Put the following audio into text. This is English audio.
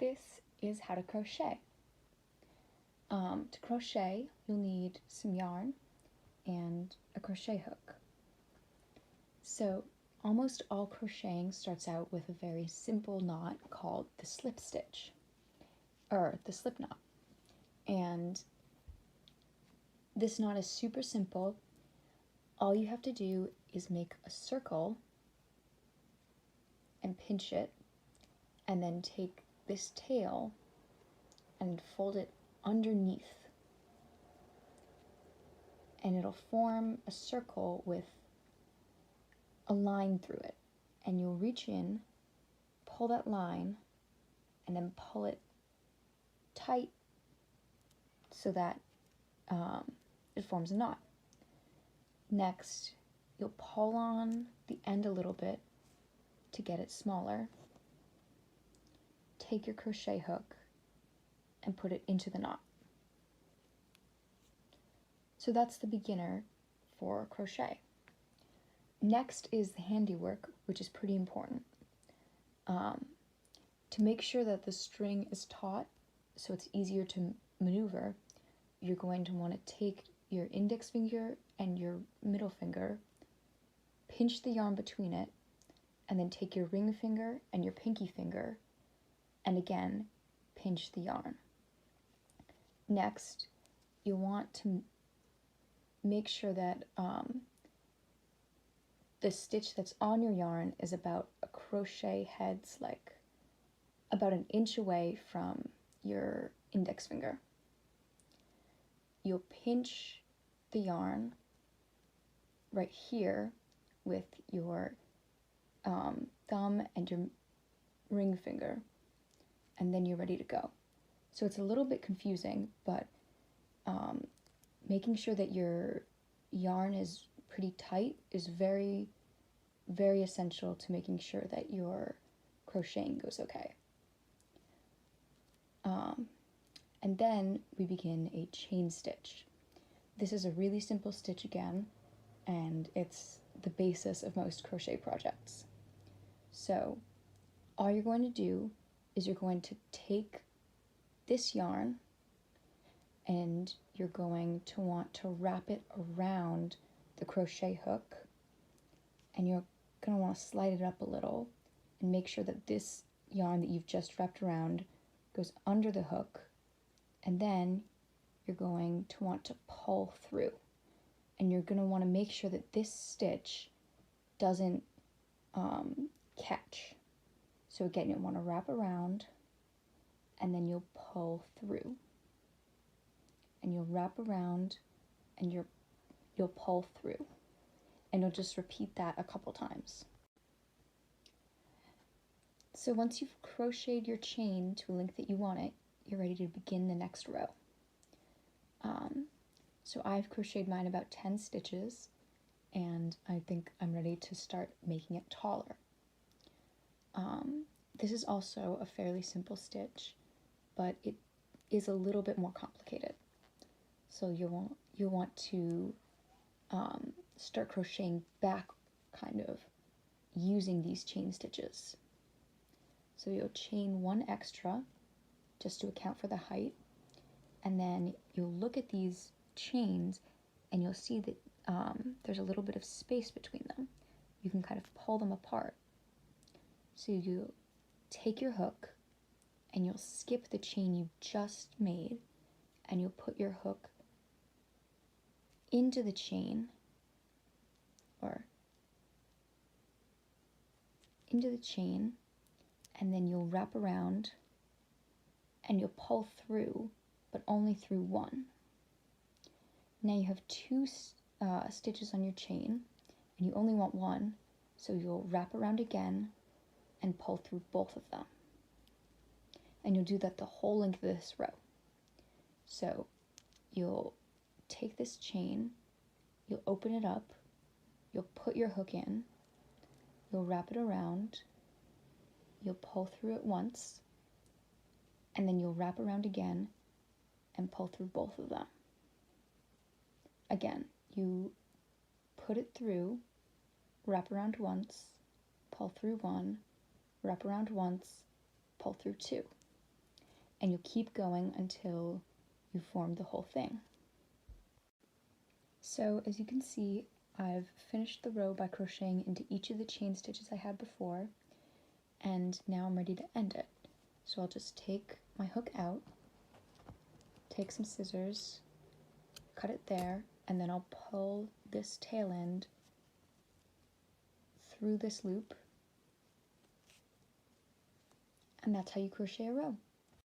this is how to crochet. To crochet, you'll need some yarn and a crochet hook. So almost all crocheting starts out with a very simple knot called the slip stitch, or the slip knot. And this knot is super simple. All you have to do is make a circle and pinch it, and then take this tail and fold it underneath, and it'll form a circle with a line through it, and you'll reach in, pull that line, and then pull it tight so that it forms a knot. Next, you'll pull on the end a little bit to get it smaller. Take your crochet hook and put it into the knot. So that's the beginner for crochet. Next is the handiwork, which is pretty important. To make sure that the string is taut so it's easier to maneuver, you're going to want to take your index finger and your middle finger, pinch the yarn between it, and then take your ring finger and your pinky finger, and again, pinch the yarn. Next, you want to make sure that the stitch that's on your yarn is about a crochet head's about an inch away from your index finger. You'll pinch the yarn right here with your thumb and your ring finger, and then you're ready to go. So it's a little bit confusing, but making sure that your yarn is pretty tight is very, very essential to making sure that your crocheting goes okay. And then we begin a chain stitch. This is a really simple stitch again, and it's the basis of most crochet projects. So all you're going to do is you're going to take this yarn and you're going to want to wrap it around the crochet hook, and you're going to want to slide it up a little and make sure that this yarn that you've just wrapped around goes under the hook, and then you're going to want to pull through, and you're going to want to make sure that this stitch doesn't catch. So again, you'll want to wrap around, and then you'll pull through, and you'll wrap around, and you'll pull through, and you'll just repeat that a couple times. So once you've crocheted your chain to a length that you want it, you're ready to begin the next row. So I've crocheted mine about 10 stitches, and I think I'm ready to start making it taller. This is also a fairly simple stitch, but it is a little bit more complicated. So you'll want to start crocheting back, kind of using these chain stitches. So you'll chain one extra just to account for the height, and then you'll look at these chains and you'll see that there's a little bit of space between them. You can kind of pull them apart. So you take your hook and you'll skip the chain you just made, and you'll put your hook into the chain, and then you'll wrap around and you'll pull through, but only through one. Now you have two stitches on your chain, and you only want one, so you'll wrap around again and pull through both of them. And you'll do that the whole length of this row. So you'll take this chain, you'll open it up, you'll put your hook in, you'll wrap it around, you'll pull through it once, and then you'll wrap around again and pull through both of them. Again, you put it through, wrap around once, pull through one, wrap around once, pull through two. and you'll keep going until you form the whole thing. So as you can see, I've finished the row by crocheting into each of the chain stitches I had before, and now I'm ready to end it. So I'll just take my hook out, take some scissors, cut it there, and then I'll pull this tail end through this loop, and that's how you crochet a row.